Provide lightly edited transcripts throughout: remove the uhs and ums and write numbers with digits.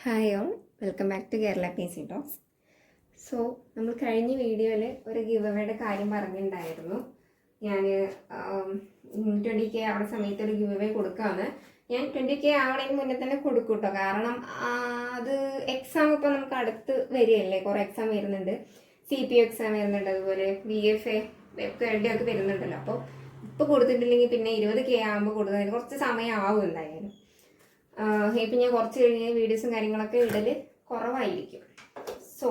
Hi all, welcome back to Kerala P talks. So നമ്മൾ കഴിഞ്ഞ വീഡിയോയിൽ ഒരു ഗിവ് അവേയുടെ കാര്യം പറഞ്ഞിട്ടുണ്ടായിരുന്നു. ഞാൻ 20K ആവുന്ന സമയത്ത് ഒരു ഗിവ് അവേ കൊടുക്കാമെന്ന്. ഞാൻ 20K ആവണതിന് മുന്നേ തന്നെ കൊടുക്കും കേട്ടോ. കാരണം അത് എക്സാം ഇപ്പോൾ നമുക്ക് അടുത്ത് വരികയല്ലേ, കുറേ എക്സാം വരുന്നുണ്ട്. CPO എക്സാം വരുന്നുണ്ട്, അതുപോലെ VFA വെബ്കാരുടെ ഒക്കെ വരുന്നുണ്ടല്ലോ. അപ്പോൾ ഇപ്പോൾ കൊടുത്തിട്ടില്ലെങ്കിൽ പിന്നെ 20K ആകുമ്പോൾ കൊടുക്കുന്നതിന് കുറച്ച് സമയം ആവും എന്തായാലും. ഇപ്പം ഞാൻ കുറച്ച് കഴിഞ്ഞ് വീഡിയോസും കാര്യങ്ങളൊക്കെ ഇടൽ കുറവായിരിക്കും. സോ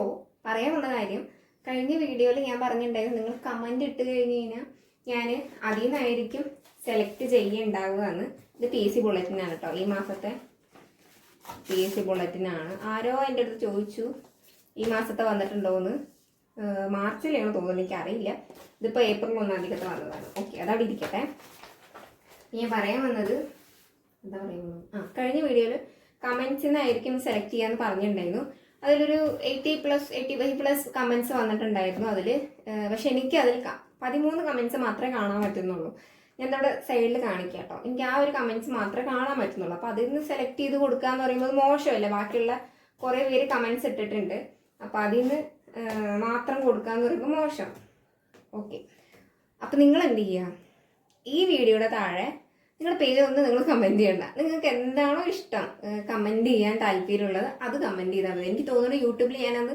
പറയാൻ വന്ന കാര്യം, കഴിഞ്ഞ വീഡിയോയിൽ ഞാൻ പറഞ്ഞിട്ടുണ്ടായിരുന്നു നിങ്ങൾ കമൻറ്റ് ഇട്ട് കഴിഞ്ഞ് കഴിഞ്ഞാൽ ഞാൻ അതിൽ നിന്നായിരിക്കും സെലക്ട് ചെയ്യുന്നുണ്ടാവുകയെന്ന്. ഇത് PC ബുള്ളറ്റിനാണ് കേട്ടോ, ഈ മാസത്തെ PC ബുള്ളറ്റിനാണ്. ആരോ എൻ്റെ അടുത്ത് ചോദിച്ചു ഈ മാസത്തെ വന്നിട്ടുണ്ടോയെന്ന്. മാർച്ചിലാണ് തോന്നുന്നു, എനിക്കറിയില്ല. ഇതിപ്പോൾ April 1 വന്നതാണ്. ഓക്കെ, അതവിടെ ഇരിക്കട്ടെ. ഞാൻ പറയാൻ വന്നത് എന്താ പറയുന്നത്, കഴിഞ്ഞ വീഡിയോയിൽ കമൻസിൽ നിന്നായിരിക്കും സെലക്ട് ചെയ്യാമെന്ന് പറഞ്ഞിട്ടുണ്ടായിരുന്നു. അതിലൊരു 85+ കമൻസ് വന്നിട്ടുണ്ടായിരുന്നു അതിൽ. പക്ഷെ എനിക്ക് അതിൽ 13 കമൻസ് മാത്രമേ കാണാൻ പറ്റുന്നുള്ളൂ. ഞാൻ നമ്മുടെ സൈഡിൽ കാണിക്കാം കേട്ടോ. എനിക്ക് ആ ഒരു കമൻസ് മാത്രമേ കാണാൻ പറ്റുന്നുള്ളൂ. അപ്പോൾ അതിൽ നിന്ന് സെലക്ട് ചെയ്ത് കൊടുക്കുക എന്ന് പറയുമ്പോൾ മോശമല്ലേ, ബാക്കിയുള്ള കുറേ പേര് കമൻസ് ഇട്ടിട്ടുണ്ട്. അപ്പോൾ അതിൽ നിന്ന് മാത്രം കൊടുക്കുക എന്ന് പറയുമ്പോൾ മോശം. ഓക്കെ, അപ്പോൾ നിങ്ങൾ എന്ത് ചെയ്യുക, ഈ വീഡിയോയുടെ താഴെ നിങ്ങളുടെ പേരൊന്നും നിങ്ങൾ കമൻറ്റ് ചെയ്യണ്ട. നിങ്ങൾക്ക് എന്താണോ ഇഷ്ടം, കമൻറ്റ് ചെയ്യാൻ താല്പര്യമുള്ളത് അത് കമൻറ്റ് ചെയ്താൽ മതി. എനിക്ക് തോന്നുന്നു യൂട്യൂബിൽ ഞാനത്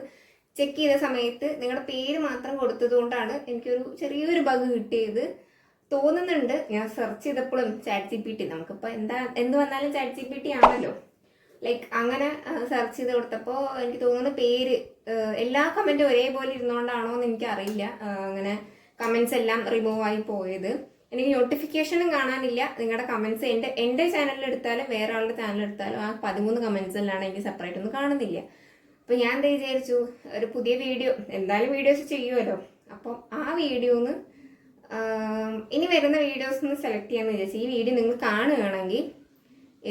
ചെക്ക് ചെയ്ത സമയത്ത് നിങ്ങളുടെ പേര് മാത്രം കൊടുത്തത് കൊണ്ടാണ് എനിക്കൊരു ചെറിയൊരു ബഗ് കിട്ടിയത് തോന്നുന്നുണ്ട്. ഞാൻ സെർച്ച് ചെയ്തപ്പോഴും ChatGPT, നമുക്കിപ്പോൾ എന്ത് വന്നാലും ChatGPT ആണല്ലോ. ലൈക്ക് അങ്ങനെ സെർച്ച് ചെയ്ത് കൊടുത്തപ്പോൾ എനിക്ക് തോന്നുന്നു പേര് എല്ലാ കമൻറ്റും ഒരേപോലെ ഇരുന്നുകൊണ്ടാണോ എന്ന് എനിക്കറിയില്ല. അങ്ങനെ കമൻസ് എല്ലാം റിമൂവ് ആയി പോയത്. എനിക്ക് നോട്ടിഫിക്കേഷനും കാണാനില്ല. നിങ്ങളുടെ കമൻസ് എൻ്റെ ചാനലിൽ എടുത്താലും വേറെ ആളുടെ ചാനൽ എടുത്താലും ആ 13 കമൻസിലാണ് എനിക്ക് സെപ്പറേറ്റ് ഒന്നും കാണുന്നില്ല. അപ്പോൾ ഞാൻ എന്താ വിചാരിച്ചു, ഒരു പുതിയ വീഡിയോ, എന്തായാലും വീഡിയോസ് ചെയ്യുമല്ലോ, അപ്പോൾ ആ വീഡിയോന്ന് ഇനി വരുന്ന വീഡിയോസ് സെലക്ട് ചെയ്യാമെന്ന് വിചാരിച്ചു. ഈ വീഡിയോ നിങ്ങൾ കാണുകയാണെങ്കിൽ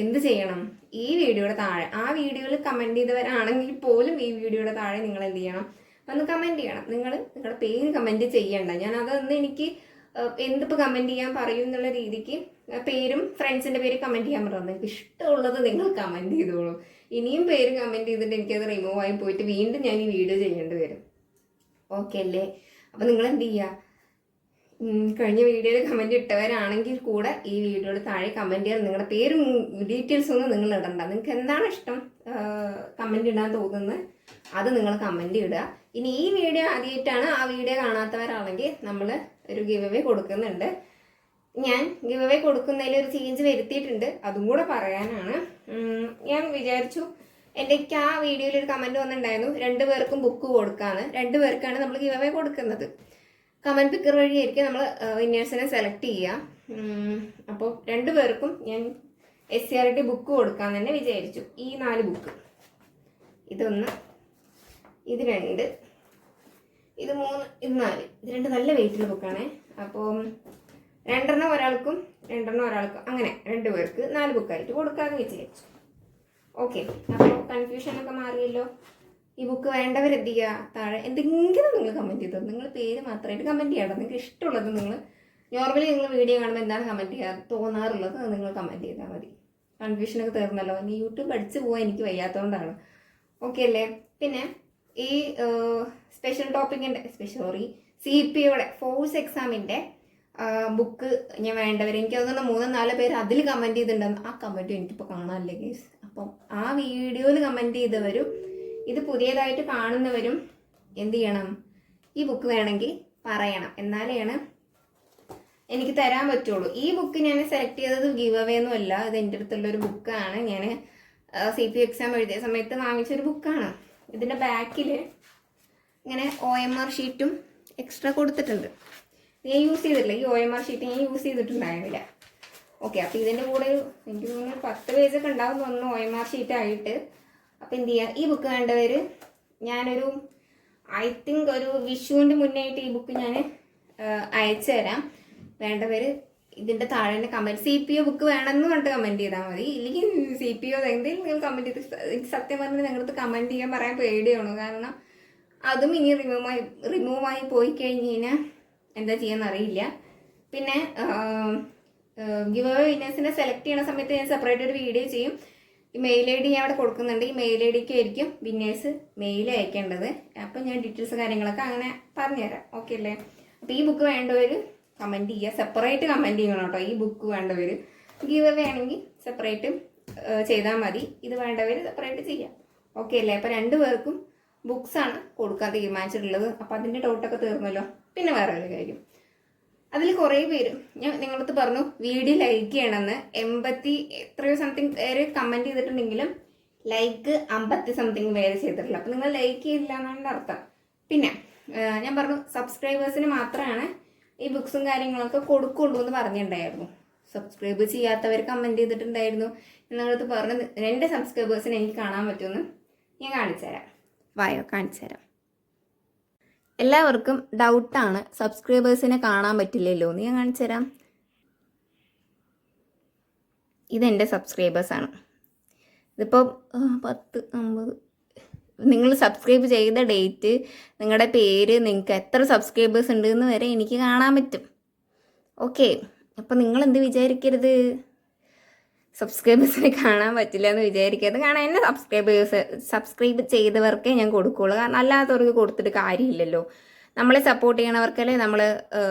എന്ത് ചെയ്യണം, ഈ വീഡിയോയുടെ താഴെ, ആ വീഡിയോയിൽ കമൻറ്റ് ചെയ്തവരാണെങ്കിൽ പോലും ഈ വീഡിയോയുടെ താഴെ നിങ്ങൾ എന്ത് ചെയ്യണം, ഒന്ന് കമൻറ്റ് ചെയ്യണം. നിങ്ങളുടെ പേര് കമൻറ്റ് ചെയ്യണ്ട. ഞാൻ അതൊന്ന് എനിക്ക് എന്തിപ്പോൾ കമൻറ്റ് ചെയ്യാൻ പറയും എന്നുള്ള രീതിക്ക് പേരും ഫ്രണ്ട്സിൻ്റെ പേര് കമൻറ്റ് ചെയ്യാൻ പറഞ്ഞു. നിങ്ങൾക്ക് ഇഷ്ടമുള്ളത് നിങ്ങൾ കമൻറ്റ് ചെയ്തോളൂ. ഇനിയും പേര് കമൻറ്റ് ചെയ്തിട്ട് എനിക്കത് റിമൂവ് ആയി പോയിട്ട് വീണ്ടും ഞാൻ ഈ വീഡിയോ ചെയ്യേണ്ടി വരും. ഓക്കെ അല്ലേ? അപ്പോൾ നിങ്ങൾ എന്ത് ചെയ്യുക, കഴിഞ്ഞ വീഡിയോയിൽ കമൻറ്റ് ഇട്ടവരാണെങ്കിൽ കൂടെ ഈ വീഡിയോയുടെ താഴെ കമൻറ്റ് ചെയ്യാൻ നിങ്ങളുടെ പേരും ഡീറ്റെയിൽസ് ഒന്നും നിങ്ങൾ ഇടണ്ട. നിങ്ങൾക്ക് എന്താണ് ഇഷ്ടം കമൻറ്റ് ഇടാൻ തോന്നുന്നത് അത് നിങ്ങൾ കമൻറ്റ് ഇടുക. ഇനി ഈ വീഡിയോ ആദ്യമായിട്ടാണ്, ആ വീഡിയോ കാണാത്തവരാണെങ്കിൽ നമ്മൾ ഒരു ഗിവ് അവേ കൊടുക്കുന്നുണ്ട്. ഞാൻ ഗിവ് അവേ കൊടുക്കുന്നതിൽ ഒരു ചേഞ്ച് വരുത്തിയിട്ടുണ്ട്, അതും കൂടെ പറയാനാണ്. ഞാൻ വിചാരിച്ചു, എനിക്ക് ആ വീഡിയോയിൽ ഒരു കമൻറ്റ് വന്നിട്ടുണ്ടായിരുന്നു 2 പേർക്കും ബുക്ക് കൊടുക്കാമെന്ന്. 2 പേർക്കാണ് നമ്മൾ ഗിവ് അവേ കൊടുക്കുന്നത്. കമൻറ്റ് പിക്കർ വഴിയായിരിക്കും നമ്മൾ വിന്നേഴ്സിനെ സെലക്ട് ചെയ്യുക. അപ്പോൾ 2 പേർക്കും ഞാൻ SCRT ബുക്ക് കൊടുക്കാമെന്ന് തന്നെ വിചാരിച്ചു. ഈ 4 ബുക്ക്, ഇതൊന്ന്, ഇത് 2, ഇത് 3, ഇത് 4, ഇത് 2 നല്ല വെയിറ്റുള്ള ബുക്കാണ്. അപ്പോൾ 2 ഒരാൾക്കും 2 ഒരാൾക്കും, അങ്ങനെ 2 പേർക്ക് 4 ബുക്കായിട്ട് കൊടുക്കാമെന്ന് വിചാരിച്ചു. ഓക്കെ, അപ്പോൾ കൺഫ്യൂഷനൊക്കെ മാറിയല്ലോ. ഈ ബുക്ക് വേണ്ടവരെന്ത് ചെയ്യുക, താഴെ എന്തെങ്കിലും നിങ്ങൾ കമൻറ്റ് ചെയ്തോ. നിങ്ങൾ പേര് മാത്രമായിട്ട് കമൻറ്റ് ചെയ്യണം. നിങ്ങൾക്ക് ഇഷ്ടമുള്ളത് നിങ്ങൾ നോർമലി നിങ്ങൾ വീഡിയോ കാണുമ്പോൾ എന്താണ് കമൻറ്റ് ചെയ്യുക തോന്നാറുള്ളത് അത് നിങ്ങൾ കമൻറ്റ് ചെയ്താൽ മതി. കൺഫ്യൂഷനൊക്കെ തീർന്നല്ലോ. ഇനി യൂട്യൂബ് അടിച്ച് പോകാൻ എനിക്ക് വയ്യാത്തതുകൊണ്ടാണ്. ഓക്കെ അല്ലേ? പിന്നെ ഈ സ്പെഷ്യൽ ടോപ്പിക്കിൻ്റെ CPOയുടെ ഫോഴ്സ് എക്സാമിൻ്റെ ബുക്ക് ഞാൻ വേണ്ടവർ, എനിക്ക് തോന്നുന്നു 3-4 പേര് അതിൽ കമൻറ്റ് ചെയ്തിട്ടുണ്ടെന്ന്. ആ കമൻറ്റും എനിക്കിപ്പോൾ കാണാനില്ല ഗൈസ്. അപ്പം ആ വീഡിയോയിൽ കമൻറ്റ് ചെയ്തവരും ഇത് പുതിയതായിട്ട് കാണുന്നവരും എന്ത് ചെയ്യണം, ഈ ബുക്ക് വേണമെങ്കിൽ പറയണം. എന്നാലാണ് എനിക്ക് തരാൻ പറ്റുള്ളൂ. ഈ ബുക്ക് ഞാൻ സെലക്ട് ചെയ്തത് ഗിവ് അവേ ഒന്നും അല്ല. ഇത് എൻ്റെ അടുത്തുള്ളൊരു ബുക്കാണ്. ഞാൻ CPO എക്സാം എഴുതിയ സമയത്ത് വാങ്ങിച്ചൊരു ബുക്കാണ്. ഇതിൻ്റെ ബാക്കിൽ ഇങ്ങനെ OMR ഷീറ്റും എക്സ്ട്രാ കൊടുത്തിട്ടുണ്ട്. ഞാൻ യൂസ് ചെയ്തിട്ടില്ല. ഈ OMR ഷീറ്റ് ഞാൻ യൂസ് ചെയ്തിട്ടുണ്ടായിരുന്നില്ല. ഓക്കെ, അപ്പോൾ ഇതിൻ്റെ കൂടെ എനിക്ക് തോന്നുന്നു 10 പേജൊക്കെ ഉണ്ടാവും തോന്നുന്നു OMR ഷീറ്റായിട്ട്. അപ്പോൾ എന്ത് ചെയ്യുക, ഈ ബുക്ക് വേണ്ടവർ ഞാനൊരു ഒരു വിഷുവിൻ്റെ മുന്നായിട്ട് ഈ ബുക്ക് ഞാൻ അയച്ചു തരാം. വേണ്ടവർ ഇതിൻ്റെ താഴെ തന്നെ കമൻറ്റ് CPO ബുക്ക് വേണമെന്ന് പറഞ്ഞിട്ട് കമൻറ്റ് ചെയ്താൽ മതി. ഇല്ലെങ്കിൽ CPO എന്തെങ്കിലും നിങ്ങൾ കമൻറ്റ് ചെയ്ത്, സത്യം പറഞ്ഞാൽ നിങ്ങളുടെ കമൻറ്റ് ചെയ്യാൻ പറയാൻ പേടിയാണ്. കാരണം അതും ഇനി റിമൂവായി പോയി കഴിഞ്ഞ് കഴിഞ്ഞാൽ എന്താ ചെയ്യാന്നറിയില്ല. പിന്നെ ഗിവ് അവേ വിന്നേഴ്സിനെ സെലക്ട് ചെയ്യുന്ന സമയത്ത് ഞാൻ സെപ്പറേറ്റ് ഒരു വീഡിയോ ചെയ്യും. ഈ മെയിൽ ഐ ഡി ഞാൻ അവിടെ കൊടുക്കുന്നുണ്ട്. ഈ മെയിൽ ഐ ഡിക്ക് ആയിരിക്കും വിന്നേഴ്സ് മെയിൽ അയക്കേണ്ടത്. അപ്പം ഞാൻ ഡീറ്റെയിൽസ് കാര്യങ്ങളൊക്കെ അങ്ങനെ പറഞ്ഞുതരാം. ഓക്കെ അല്ലേ? അപ്പോൾ ഈ ബുക്ക് വേണ്ടവർ കമൻറ്റ് ചെയ്യുക. സെപ്പറേറ്റ് കമൻറ്റ് ചെയ്യണം കേട്ടോ. ഈ ബുക്ക് വേണ്ടവർ ഗീവ് അവേ ആണെങ്കിൽ സെപ്പറേറ്റ് ചെയ്താൽ മതി. ഇത് വേണ്ടവർ സെപ്പറേറ്റ് ചെയ്യാം. ഓക്കെ അല്ലേ? അപ്പോൾ 2 പേർക്കും ബുക്സാണ് കൊടുക്കാൻ തീരുമാനിച്ചിട്ടുള്ളത്. അപ്പോൾ അതിൻ്റെ ഡൗട്ടൊക്കെ തീർന്നല്ലോ. പിന്നെ വേറെ ഒരു കാര്യം, അതിൽ കുറേ പേര് ഞാൻ നിങ്ങളടുത്ത് പറഞ്ഞു വീഡിയോ ലൈക്ക് ചെയ്യണമെന്ന്. 80 എത്രയോ സംതിങ് പേര് കമൻറ്റ് ചെയ്തിട്ടുണ്ടെങ്കിലും ലൈക്ക് 50 സംതിങ് പേര് ചെയ്തിട്ടില്ല. അപ്പം നിങ്ങൾ ലൈക്ക് ചെയ്യില്ല എന്നാണ് അർത്ഥം. പിന്നെ ഞാൻ പറഞ്ഞു സബ്സ്ക്രൈബേഴ്സിന് മാത്രമാണ് ഈ ബുക്സും കാര്യങ്ങളൊക്കെ കൊടുക്കുള്ളൂ എന്ന് പറഞ്ഞിട്ടുണ്ടായിരുന്നു. സബ്സ്ക്രൈബ് ചെയ്യാത്തവർ കമൻറ്റ് ചെയ്തിട്ടുണ്ടായിരുന്നു. നിങ്ങളടുത്ത് പറഞ്ഞു 2 സബ്സ്ക്രൈബേഴ്സിന് എനിക്ക് കാണാൻ പറ്റുമെന്ന്. ഞാൻ കാണിച്ചു തരാം. വായോ കാണിച്ചു തരാം. എല്ലാവർക്കും ഡൗട്ടാണ് സബ്സ്ക്രൈബേഴ്സിനെ കാണാൻ പറ്റില്ലല്ലോ എന്ന്. ഞാൻ കാണിച്ചു തരാം. ഇതെൻ്റെ സബ്സ്ക്രൈബേഴ്സാണ്. ഇതിപ്പോൾ 10 50 നിങ്ങൾ സബ്സ്ക്രൈബ് ചെയ്ത ഡേറ്റ്, നിങ്ങളുടെ പേര്, നിങ്ങൾക്ക് എത്ര സബ്സ്ക്രൈബേഴ്സ് ഉണ്ടെന്ന് വരെ എനിക്ക് കാണാൻ പറ്റും. ഓക്കെ, അപ്പോൾ നിങ്ങൾ എന്ത് വിചാരിക്കരുത്, സബ്സ്ക്രൈബേഴ്സിനെ കാണാൻ പറ്റില്ല എന്ന് വിചാരിക്കരുത്. കാരണം എന്നെ സബ്സ്ക്രൈബ് ചെയ്തവർക്കേ ഞാൻ കൊടുക്കുകയുള്ളൂ. കാരണം അല്ലാത്തവർക്ക് കൊടുത്തിട്ട് കാര്യമില്ലല്ലോ. നമ്മളെ സപ്പോർട്ട് ചെയ്യണവർക്കല്ലേ നമ്മൾ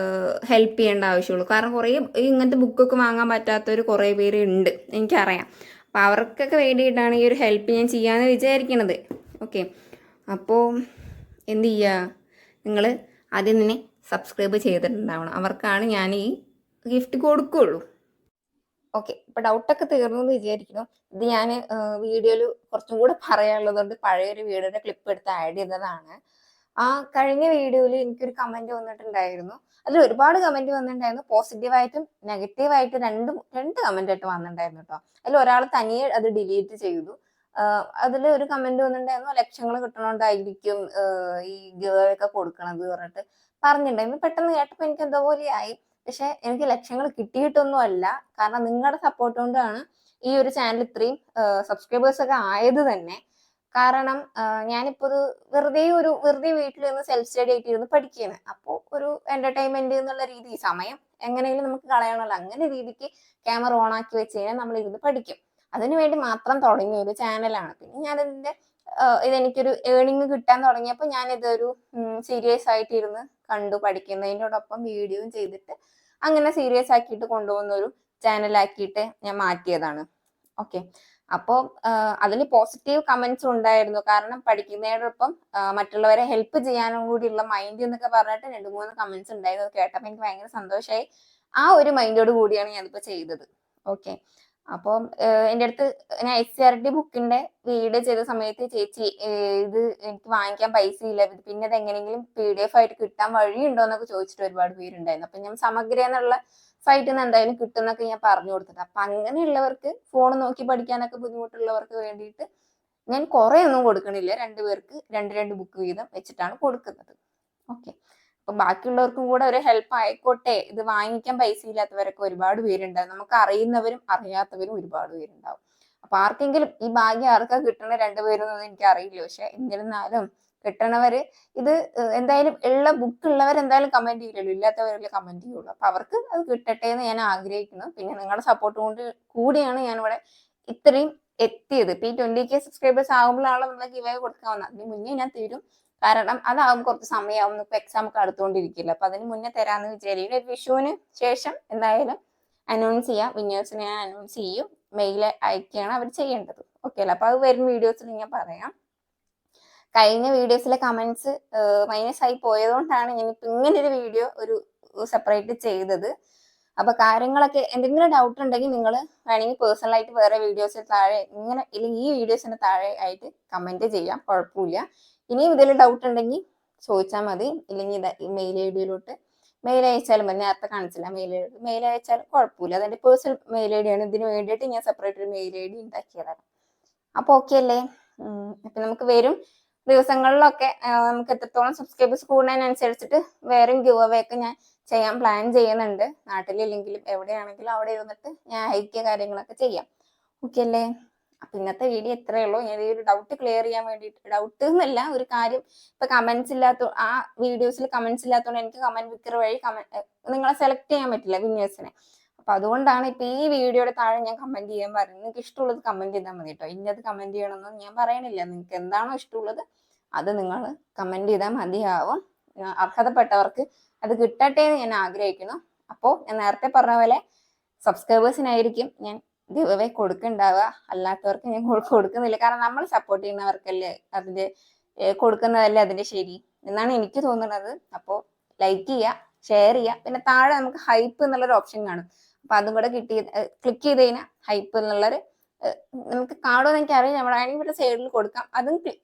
ഹെൽപ്പ് ചെയ്യേണ്ട ആവശ്യമുള്ളൂ. കാരണം കുറേ ഇങ്ങനത്തെ ബുക്കൊക്കെ വാങ്ങാൻ പറ്റാത്തവർ കുറേ പേര് ഉണ്ട്, എനിക്കറിയാം. അപ്പോൾ അവർക്കൊക്കെ വേണ്ടിയിട്ടാണ് ഈ ഒരു ഹെൽപ്പ് ഞാൻ ചെയ്യാമെന്ന് വിചാരിക്കണത്. ഓക്കെ, അപ്പോൾ എന്ത് ചെയ്യുക, നിങ്ങൾ ആദ്യം തന്നെ സബ്സ്ക്രൈബ് ചെയ്തിട്ടുണ്ടാവണം. അവർക്കാണ് ഞാൻ ഈ ഗിഫ്റ്റ് കൊടുക്കുകയുള്ളൂ. ഓക്കെ, ഇപ്പോൾ ഡൗട്ടൊക്കെ തീർന്നു എന്ന് വിചാരിക്കുന്നു. ഇത് ഞാൻ വീഡിയോയിൽ കുറച്ചും കൂടെ പറയാനുള്ളതുകൊണ്ട് പഴയൊരു വീഡിയോയുടെ ക്ലിപ്പ് എടുത്ത് ആഡ് ചെയ്തതാണ്. ആ കഴിഞ്ഞ വീഡിയോയിൽ എനിക്കൊരു കമൻറ്റ് വന്നിട്ടുണ്ടായിരുന്നു. അതിൽ ഒരുപാട് കമൻറ്റ് വന്നിട്ടുണ്ടായിരുന്നു. പോസിറ്റീവായിട്ടും നെഗറ്റീവായിട്ടും രണ്ട് കമൻ്റ് ആയിട്ട് വന്നിട്ടുണ്ടായിരുന്നു കേട്ടോ. അതിൽ ഒരാൾ തനിയെ അത് ഡിലീറ്റ് ചെയ്തു. അതിൽ ഒരു കമൻറ്റ് വന്നിട്ടുണ്ടായിരുന്നു, ലക്ഷങ്ങൾ കിട്ടണോണ്ടായിരിക്കും ഈ ഗിവ് ഒക്കെ കൊടുക്കണത് പറഞ്ഞിട്ട് പറഞ്ഞിട്ടുണ്ടായിരുന്നു. പെട്ടെന്ന് കേട്ടപ്പോൾ എനിക്ക് എന്തോ പോലെയായി. പക്ഷെ എനിക്ക് ലക്ഷങ്ങൾ കിട്ടിയിട്ടൊന്നും അല്ല. കാരണം നിങ്ങളുടെ സപ്പോർട്ട് കൊണ്ടാണ് ഈ ഒരു ചാനൽ ഇത്രയും സബ്സ്ക്രൈബേഴ്സ് ഒക്കെ ആയത് തന്നെ. കാരണം ഞാനിപ്പോൾ വെറുതെ വീട്ടിൽ നിന്ന് സെൽഫ് സ്റ്റഡി ആയിട്ട് ഇരുന്ന് പഠിക്കുകയാണ്. അപ്പോൾ ഒരു എന്റർടൈൻമെന്റ് എന്നുള്ള രീതി, സമയം എങ്ങനെയെങ്കിലും നമുക്ക് കളയണമല്ലോ, അങ്ങനെ രീതിക്ക് ക്യാമറ ഓൺ ആക്കി വെച്ച് കഴിഞ്ഞാൽ നമ്മൾ ഇരുന്ന് പഠിക്കും. അതിനുവേണ്ടി മാത്രം തുടങ്ങിയ ഒരു ചാനലാണ്. പിന്നെ ഞാനിതിന്റെ ഇതെനിക്കൊരു ഏണിങ് കിട്ടാൻ തുടങ്ങിയപ്പോൾ ഞാനിതൊരു സീരിയസ് ആയിട്ട് ഇരുന്ന് കണ്ടു പഠിക്കുന്നതിനോടൊപ്പം വീഡിയോയും ചെയ്തിട്ട് അങ്ങനെ സീരിയസ് ആക്കിയിട്ട് കൊണ്ടുപോകുന്ന ഒരു ചാനലാക്കിയിട്ട് ഞാൻ മാറ്റിയതാണ്. ഓക്കെ, അപ്പോൾ അതിൽ പോസിറ്റീവ് കമന്റ്സ് ഉണ്ടായിരുന്നു. കാരണം പഠിക്കുന്നതിനോടൊപ്പം മറ്റുള്ളവരെ ഹെൽപ്പ് ചെയ്യാനും കൂടിയുള്ള മൈൻഡ് എന്നൊക്കെ പറഞ്ഞിട്ട് 2-3 കമന്റ്സ് ഉണ്ടായിരുന്നു. കേട്ടപ്പോൾ എനിക്ക് ഭയങ്കര സന്തോഷമായി. ആ ഒരു മൈൻഡോട് കൂടിയാണ് ഞാനിപ്പോൾ ചെയ്തത്. ഓക്കെ, അപ്പം എൻ്റെ അടുത്ത് ഞാൻ SCRT ബുക്കിന്റെ വീഡിയോ ചെയ്ത സമയത്ത് ചേച്ചി ഇത് എനിക്ക് വാങ്ങിക്കാൻ പൈസ ഇല്ല, പിന്നെ ഇത് എങ്ങനെയെങ്കിലും PDF ആയിട്ട് കിട്ടാൻ വഴിയുണ്ടോ എന്നൊക്കെ ചോദിച്ചിട്ട് ഒരുപാട് പേരുണ്ടായിരുന്നു. അപ്പം ഞാൻ സമഗ്ര എന്നുള്ള സൈറ്റിൽ നിന്ന് എന്തായാലും കിട്ടുന്നൊക്കെ ഞാൻ പറഞ്ഞു കൊടുത്തത്. അപ്പൊ അങ്ങനെയുള്ളവർക്ക് ഫോൺ നോക്കി പഠിക്കാനൊക്കെ ബുദ്ധിമുട്ടുള്ളവർക്ക് വേണ്ടിയിട്ട് ഞാൻ കുറെ ഒന്നും കൊടുക്കണില്ല. 2 പേർക്ക് 2 ബുക്ക് വീതം വെച്ചിട്ടാണ് കൊടുക്കുന്നത്. ഓക്കെ, അപ്പൊ ബാക്കിയുള്ളവർക്കും കൂടെ ഒരു ഹെൽപ്പ് ആയിക്കോട്ടെ. ഇത് വാങ്ങിക്കാൻ പൈസ ഇല്ലാത്തവരൊക്കെ ഒരുപാട് പേരുണ്ടാവും. നമുക്ക് അറിയുന്നവരും അറിയാത്തവരും ഒരുപാട് പേരുണ്ടാവും. അപ്പൊ ആർക്കെങ്കിലും ഈ ഭാഗ്യം ആർക്കാ കിട്ടണ 2 പേരൊന്നും എനിക്ക് അറിയില്ല. പക്ഷെ എന്നിരുന്നാലും കിട്ടണവര് ഇത് എന്തായാലും ഉള്ള ബുക്ക് ഉള്ളവർ എന്തായാലും കമന്റ് ചെയ്യില്ലല്ലോ, ഇല്ലാത്തവരല്ലേ കമന്റ് ചെയ്യുള്ളൂ. അപ്പൊ അവർക്ക് അത് കിട്ടട്ടെ എന്ന് ഞാൻ ആഗ്രഹിക്കുന്നു. പിന്നെ നിങ്ങളുടെ സപ്പോർട്ട് കൊണ്ട് കൂടിയാണ് ഞാൻ ഇവിടെ ഇത്രയും എത്തിയത്. ഇപ്പൊ ഈ 20K സബ്സ്ക്രൈബേഴ്സ് ആകുമ്പോഴാണല്ലോ നമ്മൾ ഗിവ് അവേ കൊടുക്കാവുന്നത്. അതിന് മുന്നേ ഞാൻ തരും. കാരണം അതാകുമ്പോൾ കുറച്ച് സമയമാവും. ഇപ്പൊ എക്സാം ഒക്കെ അടുത്തുകൊണ്ടിരിക്കില്ല. അപ്പൊ അതിന് മുന്നേ തരാന്ന് വിചാരിക്കും. വിഷുവിന് ശേഷം എന്തായാലും അനൗൺസ് ചെയ്യാം. വിന്നേഴ്സിനെ ഞാൻ അനൗൺസ് ചെയ്യും. മെയിൽ അയക്കുകയാണ് അവർ ചെയ്യേണ്ടത്. ഓക്കെ അല്ല, അപ്പൊ അത് വരും വീഡിയോസിൽ ഞാൻ പറയാം. കഴിഞ്ഞ വീഡിയോസിലെ കമന്റ്സ് മൈനസ് ആയി പോയതുകൊണ്ടാണ് ഞാനിപ്പോ ഇങ്ങനെ ഒരു വീഡിയോ ഒരു സെപ്പറേറ്റ് ചെയ്തത്. അപ്പൊ കാര്യങ്ങളൊക്കെ എന്തെങ്കിലും ഡൗട്ട് ഉണ്ടെങ്കിൽ നിങ്ങൾ വേണമെങ്കിൽ പേഴ്സണലായിട്ട് വേറെ വീഡിയോസിന് താഴെ ഇങ്ങനെ ഇല്ലെങ്കിൽ ഈ വീഡിയോസിന് താഴെ ആയിട്ട് കമന്റ് ചെയ്യാം, കുഴപ്പമില്ല. ഇനിയും ഇതിൽ ഡൗട്ട് ഉണ്ടെങ്കിൽ ചോദിച്ചാൽ മതി. ഇല്ലെങ്കിൽ ഈ മെയിൽ ഐ ഡിയിലോട്ട് മെയിൽ അയച്ചാലും മതി. നേരത്തെ കാണിച്ചില്ല, മെയിൽ അയച്ചാലും കുഴപ്പമില്ല. അതെന്റെ പേഴ്സണൽ മെയിൽ ഐ ഡി ആണ്. ഇതിന് വേണ്ടിയിട്ട് ഞാൻ സെപ്പറേറ്റ് ഒരു മെയിൽ ഐ ഡി ഉണ്ടാക്കിയതാണ്. അപ്പൊ ഓക്കെ അല്ലേ? അപ്പൊ നമുക്ക് വരും ദിവസങ്ങളിലൊക്കെ നമുക്ക് എത്രത്തോളം സബ്സ്ക്രൈബേഴ്സ് കൂടുന്നതിനനുസരിച്ചിട്ട് വേറെയും ഗിവ് അവേ ഒക്കെ ഞാൻ ചെയ്യാൻ പ്ലാൻ ചെയ്യുന്നുണ്ട്. നാട്ടിലില്ലെങ്കിലും എവിടെയാണെങ്കിലും അവിടെ ഇരുന്നിട്ട് ഞാൻ അയക്കുക കാര്യങ്ങളൊക്കെ ചെയ്യാം. ഓക്കെ അല്ലേ? അപ്പൊ ഇന്നത്തെ വീഡിയോ ഇത്രയേ ഉള്ളൂ. ഞാൻ ഈ ഒരു ഡൗട്ട് ക്ലിയർ ചെയ്യാൻ വേണ്ടിയിട്ട്, ഡൗട്ട് എന്നല്ല ഒരു കാര്യം, ഇപ്പൊ കമന്റ്സ് ഇല്ലാത്ത ആ വീഡിയോസിൽ കമന്റ്സ് ഇല്ലാത്തതുകൊണ്ട് എനിക്ക് കമന്റ് വിക്കർ വഴി നിങ്ങളെ സെലക്ട് ചെയ്യാൻ പറ്റില്ല വിന്നേഴ്സിനെ. അപ്പൊ അതുകൊണ്ടാണ് ഇപ്പൊ ഈ വീഡിയോയുടെ താഴെ ഞാൻ കമന്റ് ചെയ്യാൻ പറയുന്നത്. നിങ്ങൾക്ക് ഇഷ്ടമുള്ളത് കമന്റ് ചെയ്താൽ മതി കേട്ടോ. ഇന്നത് കമന്റ് ചെയ്യണമെന്ന് ഞാൻ പറയണില്ല. നിങ്ങൾക്ക് എന്താണോ ഇഷ്ടമുള്ളത് അത് നിങ്ങൾ കമന്റ് ചെയ്താൽ മതിയാവും. അർഹതപ്പെട്ടവർക്ക് അത് കിട്ടട്ടെ എന്ന് ഞാൻ ആഗ്രഹിക്കുന്നു. അപ്പോൾ ഞാൻ നേരത്തെ പറഞ്ഞ പോലെ സബ്സ്ക്രൈബേഴ്സിനായിരിക്കും ഞാൻ ഗിവ് അവേ കൊടുക്കുന്നുണ്ടാവുക, അല്ലാത്തവർക്ക് ഞാൻ കൊടുക്കുന്നില്ല. കാരണം നമ്മൾ സപ്പോർട്ട് ചെയ്യുന്നവർക്കല്ലേ അതിന്റെ കൊടുക്കുന്നതല്ലേ അതിന്റെ ശരി എന്നാണ് എനിക്ക് തോന്നുന്നത്. അപ്പോൾ ലൈക്ക് ചെയ്യുക, ഷെയർ ചെയ്യുക, പിന്നെ താഴെ നമുക്ക് ഹൈപ്പ് എന്നുള്ളൊരു ഓപ്ഷൻ കാണും. അപ്പൊ അതും കൂടെ ക്ലിക്ക് ചെയ്ത് കഴിഞ്ഞാൽ ഹൈപ്പ് എന്നുള്ളൊരു നമുക്ക് കാണുമെന്ന് എനിക്ക് അറിയാം. നമ്മുടെ ഇവിടെ സൈഡിൽ കൊടുക്കാം.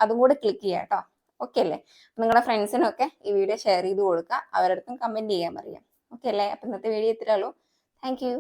അതും കൂടെ ക്ലിക്ക് ചെയ്യാം കേട്ടോ. ഓക്കെ അല്ലേ? നിങ്ങളുടെ ഫ്രണ്ട്സിനൊക്കെ ഈ വീഡിയോ ഷെയർ ചെയ്ത് കൊടുക്കുക, അവരുടെ അടുത്തും കമന്റ് ചെയ്യാൻ പറയാം. ഓക്കെ അല്ലേ? അപ്പൊ ഇന്നത്തെ വീഡിയോ ഇത്രേ ഉള്ളൂ. Thank you.